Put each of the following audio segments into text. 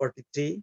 43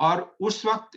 اور اس وقت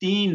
3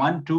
1 to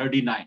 39।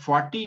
40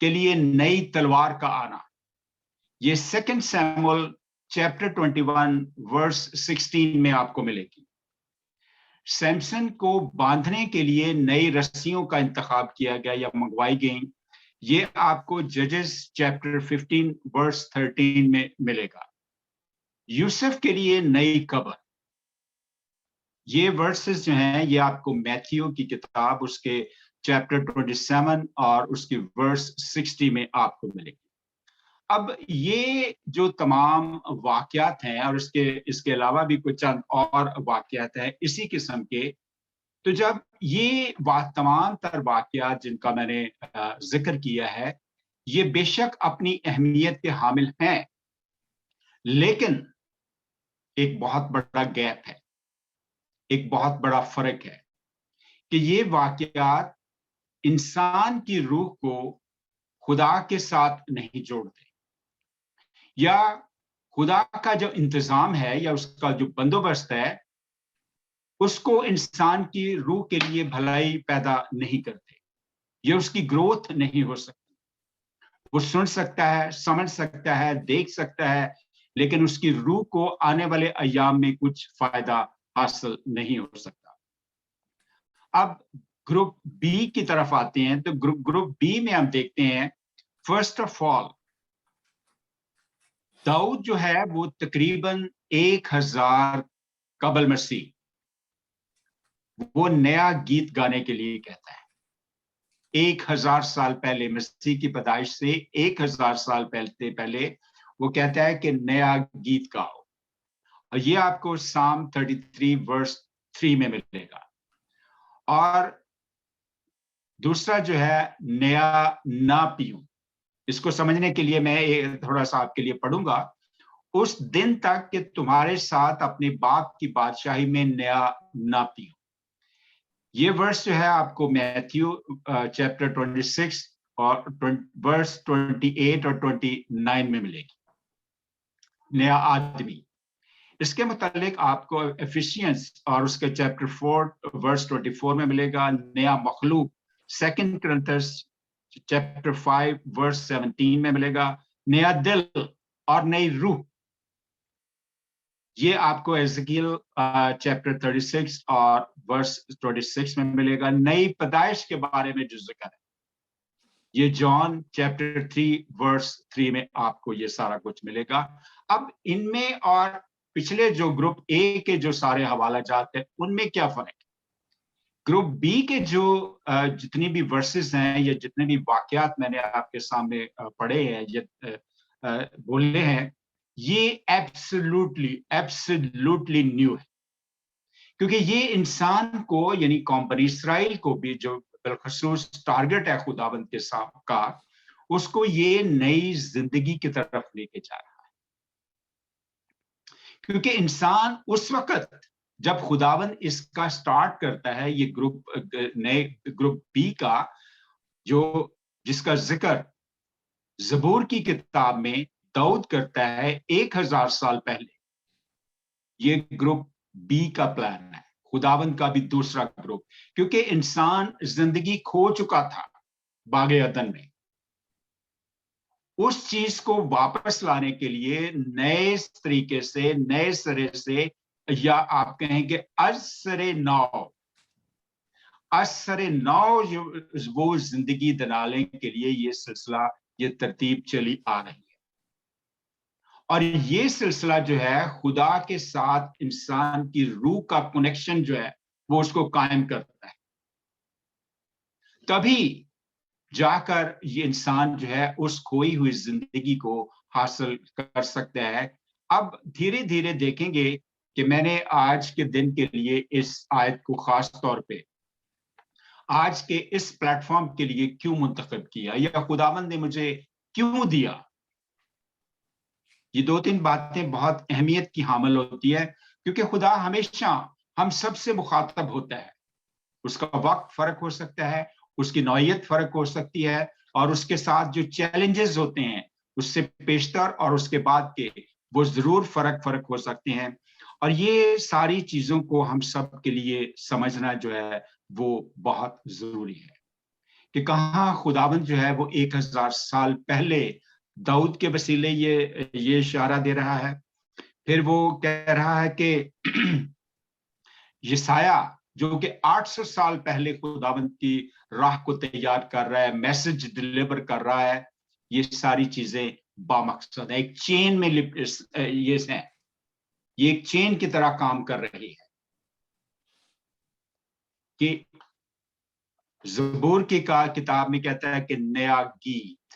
کے لیے نئی تلوار کا آنا، یہ 2 سیموئل چیپٹر 21 ورس 16 میں آپ کو ملے گی۔ سیمسن کو باندھنے کے لیے نئی رسیوں کا انتخاب کیا گیا یا منگوائی گئیں، یہ آپ کو ججز چیپٹر 15 ورس 13 میں ملے گا۔ یوسف کے لیے نئی قبر، یہ ورسز جو ہیں یہ آپ کو میتھیو کی کتاب اس کے چیپٹر 27 اور اس کی ورس 60 میں آپ کو ملے گی۔ اب یہ جو تمام واقعات ہیں اور اس کے علاوہ بھی کچھ چند اور واقعات ہیں اسی قسم کے، تو جب یہ تمام تر واقعات جن کا میں نے ذکر کیا ہے یہ بے شک اپنی اہمیت کے حامل ہیں، لیکن ایک بہت بڑا گیپ ہے، ایک بہت بڑا فرق ہے کہ یہ واقعات انسان کی روح کو خدا کے ساتھ نہیں جوڑتے، یا خدا کا جو انتظام ہے یا اس کا جو بندوبست ہے اس کو انسان کی روح کے لیے بھلائی پیدا نہیں کرتے، یہ اس کی گروتھ نہیں ہو سکتی۔ وہ سن سکتا ہے، سمجھ سکتا ہے، دیکھ سکتا ہے، لیکن اس کی روح کو آنے والے ایام میں کچھ فائدہ حاصل نہیں ہو سکتا۔ اب گروپ بی کی طرف آتے ہیں تو گروپ بی میں ہم دیکھتے ہیں فرسٹ آف آل داؤد جو ہے وہ تقریباً 1000 قبل مسیح وہ نیا گیت گانے کے لیے کہتا ہے۔ 1000 سال پہلے، مسیح کی پیدائش سے 1000 سال پہلے وہ کہتا ہے کہ نیا گیت گاؤ، اور یہ آپ کو سام 33 ورس 3 میں ملے گا۔ اور دوسرا جو ہے نیا نہ پیوں، اس کو سمجھنے کے لیے میں تھوڑا سا آپ کے لیے پڑھوں گا۔ اس دن تک کہ تمہارے ساتھ اپنے باپ کی بادشاہی میں نیا نہ پیوں، یہ ورس جو ہے آپ کو میتھیو چیپٹر 26 اور ورس 28 اور 29 میں ملے گی۔ نیا آدمی، اس کے متعلق آپ کو ایفیشینس اور اس کے چیپٹر 4 ورس 24 میں ملے گا۔ نیا مخلوق 2 کرنتھس چیپٹر 5 ورس 17 میں ملے گا۔ نیا دل اور نئی روح، یہ آپ کو ایزیکیل چیپٹر 36 اور ورس 26 میں ملے گا۔ نئی پیدائش کے بارے میں جو ذکر ہے یہ جان چیپٹر 3 ورس 3 میں آپ کو یہ سارا کچھ ملے گا۔ اب ان میں اور پچھلے جو گروپ اے کے جو سارے حوالہ جات ہیں ان میں کیا فرق ہے؟ گروپ بی کے جو جتنی بھی ورسز ہیں یا جتنے بھی واقعات میں نے آپ کے سامنے پڑھے ہیں یا بولے ہیں، یہ ایبسولوٹلی نیو ہے، کیونکہ یہ انسان کو یعنی قوم بنی اسرائیل کو بھی جو بالخصوص ٹارگٹ ہے خداوند کے ساتھ کا، اس کو یہ نئی زندگی کی طرف لے کے جا رہا ہے۔ کیونکہ انسان اس وقت جب خداوند اس کا سٹارٹ کرتا ہے یہ نئے گروپ بی کا، جو جس کا ذکر زبور کی کتاب میں داؤد کرتا ہے 1000 سال پہلے، یہ گروپ بی کا پلان ہے، خداوند کا بھی دوسرا گروپ، کیونکہ انسان زندگی کھو چکا تھا باغ عدن میں، اس چیز کو واپس لانے کے لیے نئے طریقے سے، نئے سرے سے، یا آپ کہیں گے ازسر نو وہ زندگی دنالے کے لیے یہ سلسلہ، یہ ترتیب چلی آ رہی ہے۔ اور یہ سلسلہ جو ہے خدا کے ساتھ انسان کی روح کا کنیکشن جو ہے وہ اس کو قائم کرتا ہے، تبھی جا کر یہ انسان جو ہے اس کھوئی ہوئی زندگی کو حاصل کر سکتا ہے۔ اب دھیرے دھیرے دیکھیں گے کہ میں نے آج کے دن کے لیے اس آیت کو خاص طور پہ آج کے اس پلیٹ فارم کے لیے کیوں منتخب کیا یا خداوند نے مجھے کیوں دیا۔ یہ 2-3 باتیں بہت اہمیت کی حامل ہوتی ہے، کیونکہ خدا ہمیشہ ہم سب سے مخاطب ہوتا ہے، اس کا وقت فرق ہو سکتا ہے، اس کی نوعیت فرق ہو سکتی ہے، اور اس کے ساتھ جو چیلنجز ہوتے ہیں اس سے پیشتر اور اس کے بعد کے وہ ضرور فرق ہو سکتے ہیں۔ اور یہ ساری چیزوں کو ہم سب کے لیے سمجھنا جو ہے وہ بہت ضروری ہے، کہ کہاں خداوند جو ہے وہ 1000 سال پہلے داؤد کے وسیلے یہ اشارہ دے رہا ہے. پھر وہ کہہ رہا ہے کہ یسایہ جو کہ 800 سال پہلے خداوند کی راہ کو تیار کر رہا ہے, میسج ڈلیور کر رہا ہے. یہ ساری چیزیں بامقصد ہے, ایک چین میں یہ ایک چین کی طرح کام کر رہی ہے کہ زبور کی کتاب میں کہتا ہے کہ نیا گیت,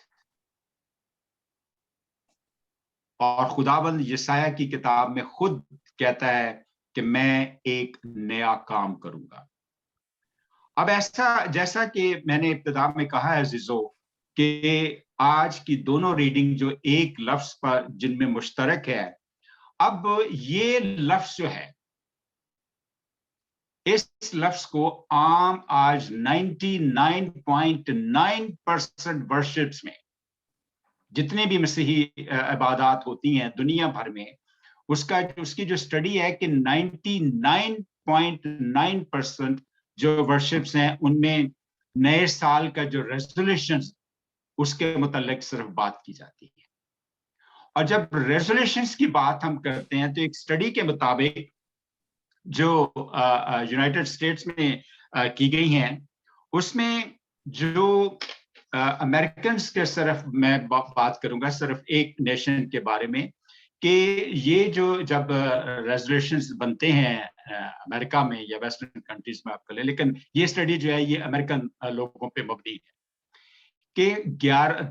اور خداوند یسایہ کی کتاب میں خود کہتا ہے کہ میں ایک نیا کام کروں گا. اب جیسا کہ میں نے ابتدا میں کہا ہے عزیزو, کہ آج کی دونوں ریڈنگ جو ایک لفظ پر جن میں مشترک ہے, اب یہ لفظ جو ہے اس لفظ کو عام آج 99.9% ورشپس میں جتنے بھی مسیحی عبادات ہوتی ہیں دنیا بھر میں, اس کی جو اسٹڈی ہے کہ 99.9% جو ورشپس ہیں ان میں نئے سال کا جو ریزولوشن اس کے متعلق صرف بات کی جاتی ہے. اور جب ریزولوشنز کی بات ہم کرتے ہیں تو ایک اسٹڈی کے مطابق جو یونائٹڈ اسٹیٹس میں کی گئی ہیں, اس میں جو امریکنز کے صرف میں بات کروں گا صرف ایک نیشن کے بارے میں, کہ یہ جو جب ریزولوشنز بنتے ہیں امریکہ میں یا ویسٹرن کنٹریز میں آپ کر لیں, لیکن یہ اسٹڈی جو ہے یہ امریکن لوگوں پہ مبنی ہے کہ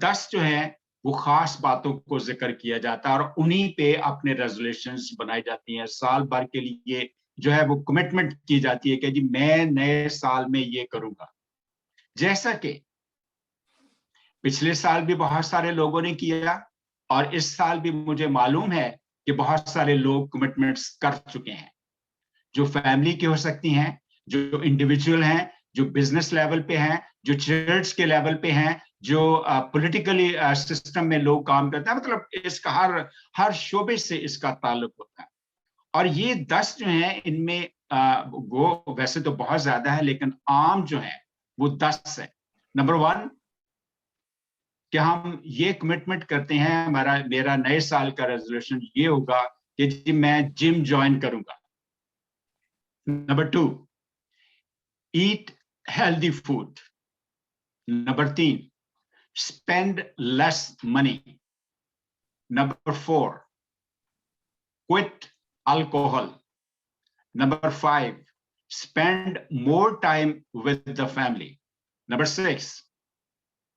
10 جو ہیں وہ خاص باتوں کو ذکر کیا جاتا ہے اور انہی پہ اپنے ریزولوشنز بنائی جاتی ہیں. سال بھر کے لیے جو ہے وہ کمٹمنٹ کی جاتی ہے کہ جی میں نئے سال میں یہ کروں گا, جیسا کہ پچھلے سال بھی بہت سارے لوگوں نے کیا اور اس سال بھی مجھے معلوم ہے کہ بہت سارے لوگ کمٹمنٹس کر چکے ہیں, جو فیملی کی ہو سکتی ہیں, جو انڈیویجول ہیں, جو بزنس لیول پہ ہیں, جو چرچ کے لیول پہ ہیں, جو پولیٹیکلی سسٹم میں لوگ کام کرتے ہیں, مطلب اس کا ہر شعبے سے اس کا تعلق ہوتا ہے. اور یہ 10 جو ہیں ان میں وہ ویسے تو بہت زیادہ ہے لیکن عام جو ہیں وہ 10 ہے. نمبر 1 کہ ہم یہ کمٹمنٹ کرتے ہیں, میرا نئے سال کا ریزولوشن یہ ہوگا کہ جی میں جم جوائن کروں گا. Number 2 eat healthy food. Number 3 spend less money. Number 4 quit alcohol. Number 5 spend more time with the family. Number 6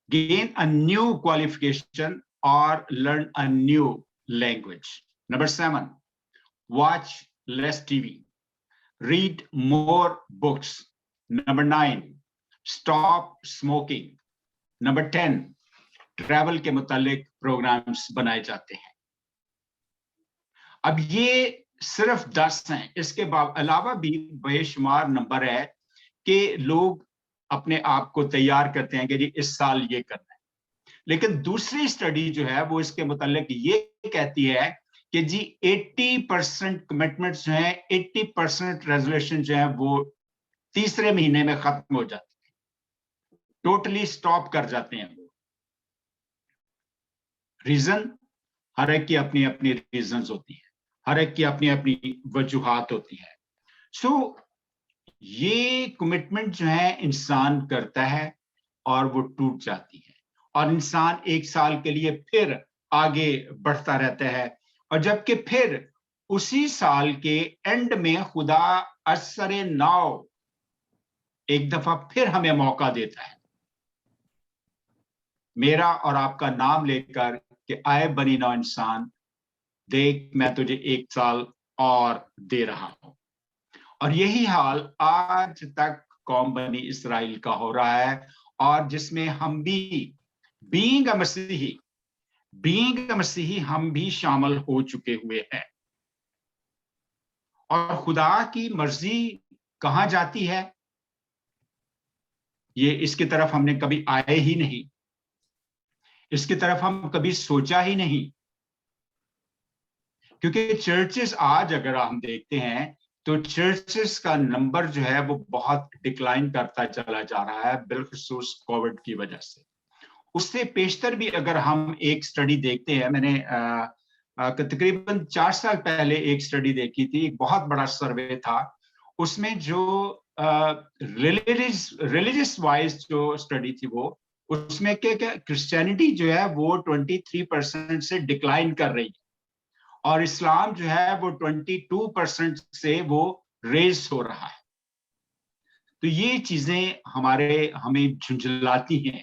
gain a new qualification or learn a new language. Number 7 watch less TV. Read more books. Number 9 stop smoking. Number 10 travel کے متعلق programmes بنائے جاتے ہیں. اب یہ صرف 10 ہیں, اس کے علاوہ بھی بے شمار نمبر ہے کہ لوگ اپنے آپ کو تیار کرتے ہیں کہ جی اس سال یہ کرنا ہے. لیکن دوسری اسٹڈی جو ہے وہ اس کے متعلق یہ کہتی ہے کہ جی 80% کمٹمنٹس جو ہیں, 80% ریزولوشن جو ہیں وہ تیسرے مہینے میں ختم ہو جاتے ہیں, ٹوٹلی سٹاپ کر جاتے ہیں. ریزن ہر ایک کی اپنی اپنی ریزنز ہوتی ہیں, ہر ایک کی اپنی اپنی وجوہات ہوتی ہیں. سو یہ کمٹمنٹ جو ہے انسان کرتا ہے اور وہ ٹوٹ جاتی ہے, اور انسان ایک سال کے لیے پھر آگے بڑھتا رہتا ہے, اور جبکہ پھر اسی سال کے اینڈ میں خدا اثر نو ایک دفعہ پھر ہمیں موقع دیتا ہے میرا اور آپ کا نام لے کر کہ آئے بنی نو انسان, دیکھ میں تجھے 1 سال اور دے رہا ہوں. اور یہی حال آج تک قوم بنی اسرائیل کا ہو رہا ہے, اور جس میں ہم بھی بینگ اے مسیحی ہم بھی شامل ہو چکے ہوئے ہیں. اور خدا کی مرضی کہاں جاتی ہے یہ اس کی طرف ہم نے کبھی آئے ہی نہیں, اس کی طرف ہم کبھی سوچا ہی نہیں. کیونکہ چرچز آج اگر ہم دیکھتے ہیں تو چرچز کا نمبر جو ہے وہ بہت ڈکلائن کرتا چلا جا رہا ہے، بالخصوص کووڈ کی وجہ سے۔ اس سے پیشتر بھی اگر ہم ایک سٹڈی دیکھتے ہیں، میں نے تقریباً 4 سال پہلے ایک سٹڈی دیکھی تھی، ایک بہت بڑا سروے تھا، اس میں جو ریلیجس وائز جو سٹڈی تھی وہ اس میں کہ کرسچینٹی جو ہے وہ 23% سے ڈکلائن کر رہی ہے، اور اسلام جو ہے وہ 22% سے وہ ریز ہو رہا ہے۔ تو یہ چیزیں ہمیں جھنجھلاتی ہیں،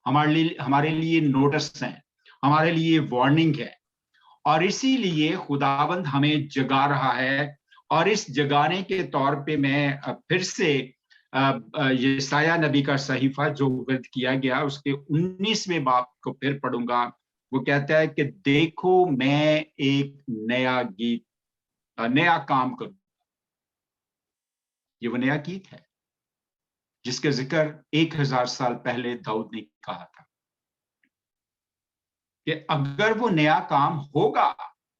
ہمارے لیے نوٹس ہیں، ہمارے لیے وارننگ ہے، اور اسی لیے خداوند ہمیں جگا رہا ہے۔ اور اس جگانے کے طور پہ میں پھر سے یسایہ نبی کا صحیفہ جو ورد کیا گیا اس کے 19ویں باب کو پھر پڑھوں گا۔ وہ کہتا ہے کہ دیکھو میں ایک نیا کام کروں۔ یہ وہ نیا گیت ہے جس کا ذکر 1000 سال پہلے داؤد نے کہا تھا کہ اگر وہ نیا کام ہوگا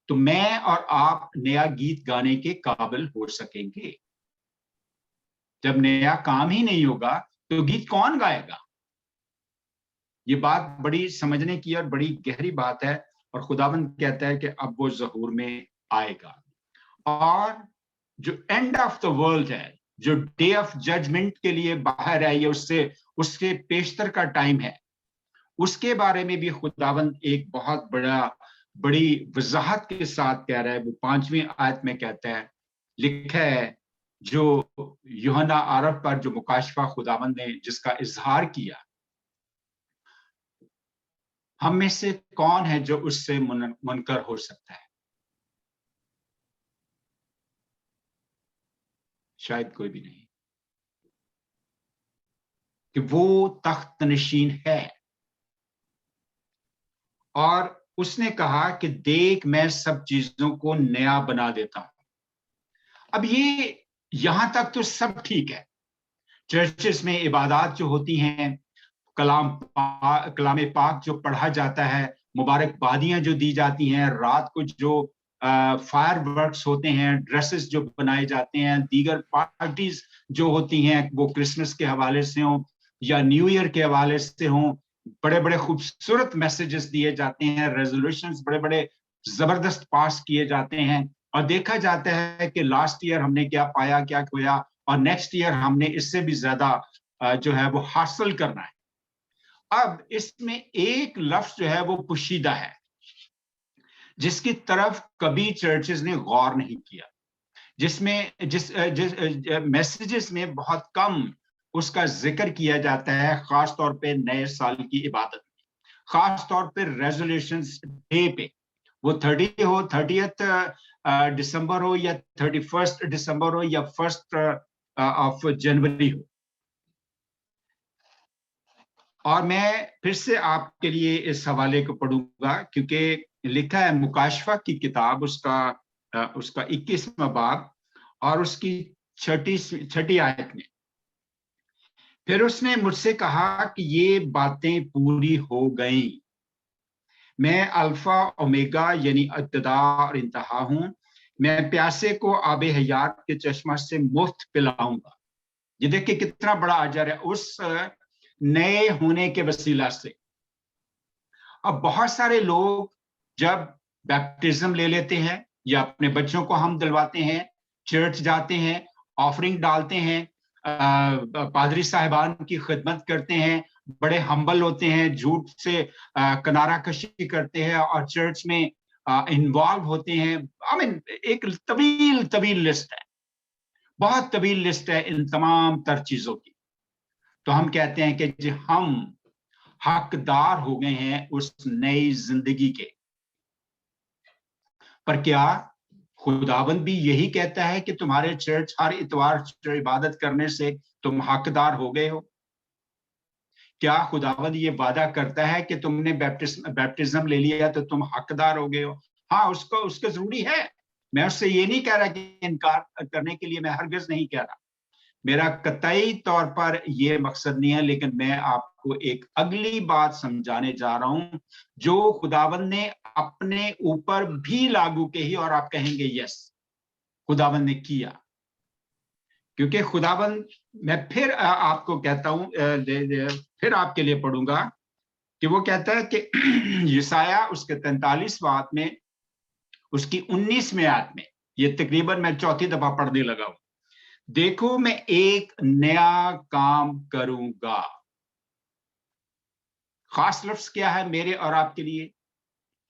تو میں اور آپ نیا گیت گانے کے قابل ہو سکیں گے۔ جب نیا کام ہی نہیں ہوگا تو گیت کون گائے گا؟ یہ بات بڑی سمجھنے کی اور بڑی گہری بات ہے، اور خداوند کہتا ہے کہ اب وہ ظہور میں آئے گا۔ اور جو اینڈ آف دا ورلڈ ہے، جو ڈے آف ججمنٹ کے لیے باہر ہے، یہ اس کے پیشتر کا ٹائم ہے، اس کے بارے میں بھی خداوند ایک بہت بڑی وضاحت کے ساتھ کہہ رہا ہے۔ وہ 5ویں آیت میں کہتا ہے، لکھا ہے، جو یوحنا عارف پر جو مکاشفہ خداوند نے جس کا اظہار کیا، ہم میں سے کون ہے جو اس سے منکر ہو سکتا ہے؟ شاید کوئی بھی نہیں، کہ وہ تخت نشین ہے، اور اس نے کہا کہ دیکھ میں سب چیزوں کو نیا بنا دیتا ہوں۔ اب یہ یہاں تک تو سب ٹھیک ہے، چرچز میں عبادات جو ہوتی ہیں، کلام پاک جو پڑھا جاتا ہے، مبارکبادیاں جو دی جاتی ہیں، رات کو جو فائر ورکس ہوتے ہیں، ڈریسز جو بنائے جاتے ہیں، دیگر پارٹیز جو ہوتی ہیں، وہ کرسمس کے حوالے سے ہوں یا نیو ایئر کے حوالے سے ہوں، بڑے بڑے خوبصورت میسیجز دیے جاتے ہیں، ریزولوشنز بڑے بڑے زبردست پاس کیے جاتے ہیں، اور دیکھا جاتا ہے کہ لاسٹ ایئر ہم نے کیا پایا، کیا کھویا، اور نیکسٹ ایئر ہم نے اس سے بھی زیادہ جو ہے وہ حاصل کرنا ہے۔ اب اس میں ایک لفظ جو ہے وہ پوشیدہ ہے جس کی طرف کبھی چرچز نے غور نہیں کیا، جس میسیجز میں بہت کم اس کا ذکر کیا جاتا ہے، خاص طور پہ نئے سال کی عبادت میں، خاص طور پہ ریزولوشنز ڈے پہ، وہ 30th دسمبر ہو یا 31 دسمبر ہو یا 1 آف جنوری ہو۔ اور میں پھر سے آپ کے لیے اس حوالے کو پڑھوں گا، کیونکہ لکھا ہے مکاشفہ کی کتاب، اس کا 21واں باب اور اس کی 6 آیت میں، پھر اس نے مجھ سے کہا کہ یہ باتیں پوری ہو گئیں، میں الفا اومیگا یعنی ابتدا اور انتہا ہوں، میں پیاسے کو آب حیات کے چشمہ سے مفت پلاؤں گا۔ یہ دیکھیں کتنا بڑا اجر ہے اس نئے ہونے کے وسیلہ سے۔ اب بہت سارے لوگ جب بیپٹزم لے لیتے ہیں یا اپنے بچوں کو ہم دلواتے ہیں، چرچ جاتے ہیں، آفرنگ ڈالتے ہیں، پادری صاحبان کی خدمت کرتے ہیں، بڑے ہمبل ہوتے ہیں، جھوٹ سے کنارہ کشی کرتے ہیں اور چرچ میں انوالو ہوتے ہیں۔ ایک طویل لسٹ ہے، بہت طویل لسٹ ہے ان تمام تر چیزوں کی۔ تو ہم کہتے ہیں کہ جی ہم حقدار ہو گئے ہیں اس نئی زندگی کے، پر کیا خداوند بھی یہی کہتا ہے کہ تمہارے چرچ ہر اتوار عبادت کرنے سے تم حقدار ہو گئے ہو؟ کیا خداوند یہ وعدہ کرتا ہے کہ تم نے بیپٹزم لے لیا تو تم حقدار ہو گئے ہو؟ ہاں، اس کا ضروری ہے، میں اس سے یہ نہیں کہہ رہا کہ انکار کرنے کے لیے، میں ہرگز نہیں کہہ رہا، میرا قطعی طور پر یہ مقصد نہیں ہے، لیکن میں آپ کو ایک اگلی بات سمجھانے جا رہا ہوں جو خداوند نے اپنے اوپر بھی لاگو کی، اور آپ کہیں گے یس خداوند نے کیا۔ کیونکہ خداوند، میں پھر آپ کو کہتا ہوں، پھر آپ کے لیے پڑھوں گا کہ وہ کہتا ہے کہ یسایہ اس کے 43 آیت میں، اس کی 19ویں آیت میں، یہ تقریباً میں چوتھی دفعہ پڑھنے لگا ہوں، دیکھو میں ایک نیا کام کروں گا. خاص لفظ کیا ہے میرے اور آپ کے لیے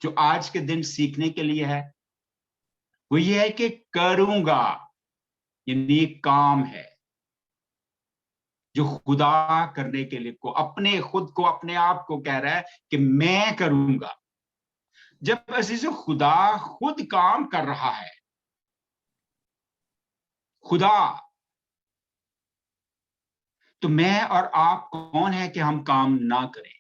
جو آج کے دن سیکھنے کے لیے ہے؟ وہ یہ ہے کہ کروں گا، یعنی ایک کام ہے جو خدا کرنے کے لیے کو اپنے خود کو اپنے آپ کو کہہ رہا ہے کہ میں کروں گا. جب عزیزو خدا خود کام کر رہا ہے، خدا، تو میں اور آپ کون ہے کہ ہم کام نہ کریں؟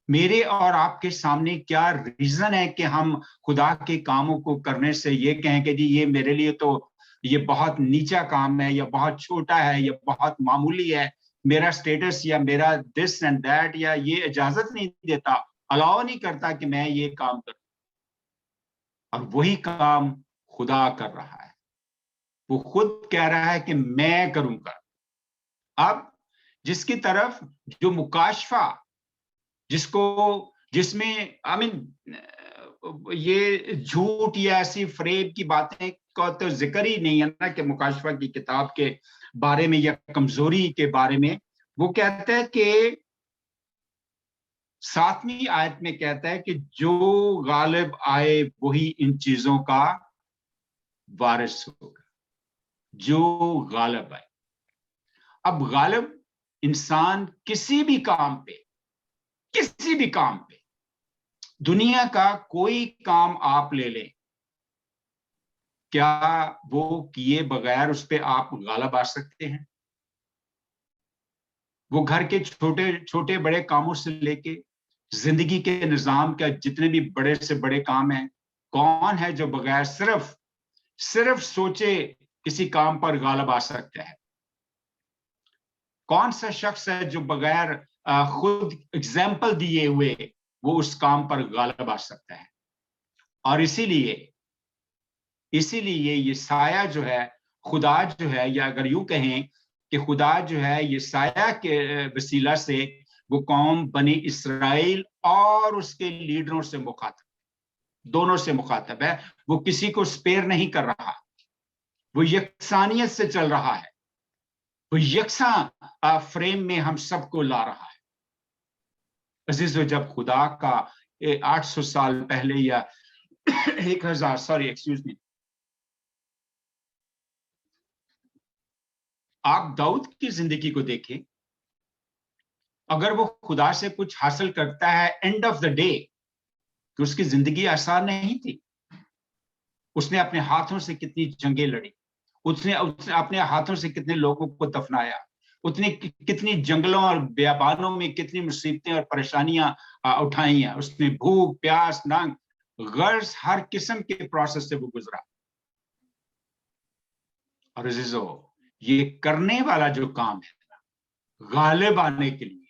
میرے اور آپ کے سامنے کیا ریزن ہے کہ ہم خدا کے کاموں کو کرنے سے یہ کہیں کہ جی یہ میرے لیے تو یہ بہت نیچا کام ہے، یا بہت چھوٹا ہے، یا بہت معمولی ہے، میرا سٹیٹس یا میرا دس اینڈ دیٹ، یا یہ اجازت نہیں دیتا، الاؤ نہیں کرتا کہ میں یہ کام کروں. اور وہی کام خدا کر رہا ہے، وہ خود کہہ رہا ہے کہ میں کروں گا. اب جس کی طرف جو مکاشفہ، جس میں یہ جھوٹ یا ایسی فریب کی باتیں کا تو ذکر ہی نہیں ہے نا کہ مکاشفہ کی کتاب کے بارے میں یا کمزوری کے بارے میں. وہ کہتا ہے کہ 7ویں آیت میں کہتا ہے کہ جو غالب آئے وہی ان چیزوں کا وارث ہوگا. جو غالب آئے. اب غالب انسان کسی بھی کام پہ، دنیا کا کوئی کام آپ لے لیں، کیا وہ کیے بغیر اس پہ آپ غالب آ سکتے ہیں؟ وہ گھر کے چھوٹے بڑے کاموں سے لے کے زندگی کے نظام کا جتنے بھی بڑے سے بڑے کام ہیں، کون ہے جو بغیر صرف سوچے کسی کام پر غالب آ سکتا ہے؟ کون سا شخص ہے جو بغیر خود اگزامپل دیے ہوئے وہ اس کام پر غالب آ سکتا ہے؟ اور اسی لیے یہ سایہ جو ہے، خدا جو ہے، یا اگر یوں کہیں کہ خدا جو ہے یہ سایہ کے وسیلہ سے وہ قوم بنی اسرائیل اور اس کے لیڈروں سے مخاطب، دونوں سے مخاطب ہے. وہ کسی کو سپیر نہیں کر رہا، وہ یکسانیت سے چل رہا ہے، وہ یکساں فریم میں ہم سب کو لا رہا ہے. عزیزو، جب خدا کا 800 سال پہلے یا 1000 آپ داؤد کی زندگی کو دیکھیں، اگر وہ خدا سے کچھ حاصل کرتا ہے اینڈ آف دا ڈے، کہ اس کی زندگی آسان نہیں تھی. اس نے اپنے ہاتھوں سے کتنی جنگیں لڑی، اس نے اپنے ہاتھوں سے کتنے لوگوں کو دفنایا، اس نے کتنی جنگلوں اور بیابانوں میں کتنی مصیبتیں اور پریشانیاں اٹھائی ہیں. اس نے بھوک، پیاس، ننگ، غرض ہر قسم کے پروسیس سے وہ گزرا. اور عزیزو، یہ کرنے والا جو کام ہے غالب آنے کے لیے،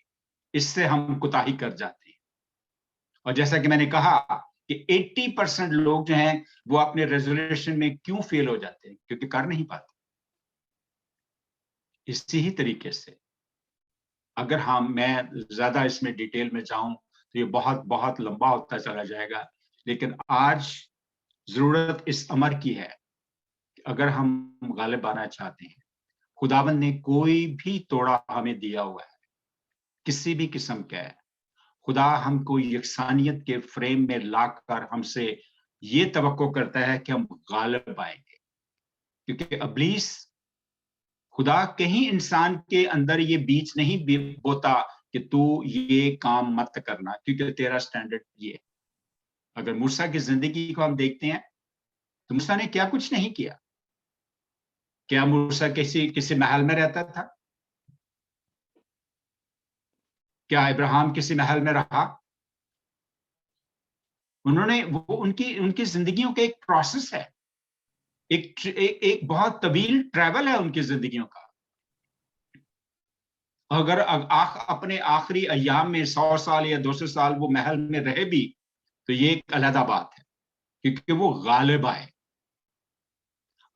اس سے ہم کوتاہی کر جاتے ہیں. اور جیسا کہ میں نے کہا کہ 80% لوگ جو ہیں وہ اپنے ریزولوشن میں کیوں فیل ہو جاتے ہیں؟ کیونکہ کر نہیں پاتے. اسی ہی طریقے سے اگر میں زیادہ اس میں ڈیٹیل میں جاؤں تو یہ بہت لمبا ہوتا چلا جائے گا. لیکن آج ضرورت اس امر کی ہے کہ اگر ہم غالب آنا چاہتے ہیں، خداوند نے کوئی بھی توڑا ہمیں دیا ہوا ہے، کسی بھی قسم کا ہے. خدا ہم کو یکسانیت کے فریم میں لا کر ہم سے یہ توقع کرتا ہے کہ ہم غالب آئیں گے. کیونکہ ابلیس، خدا کہیں انسان کے اندر یہ بیچ نہیں بوتا کہ تو یہ کام مت کرنا کیونکہ تیرا سٹینڈرڈ یہ ہے. اگر موسیٰ کی زندگی کو ہم دیکھتے ہیں تو موسیٰ نے کیا کچھ نہیں کیا. کیا موسیٰ کسی محل میں رہتا تھا؟ کیا ابراہیم کسی محل میں رہا؟ انہوں نے ان کی زندگیوں کا ایک پروسیس ہے، ایک بہت طویل ٹریول ہے ان کی زندگیوں کا. اگر اپنے آخری ایام میں 100 سال یا 200 سال وہ محل میں رہے بھی تو یہ ایک علیحدہ بات ہے، کیونکہ وہ غالب آئے.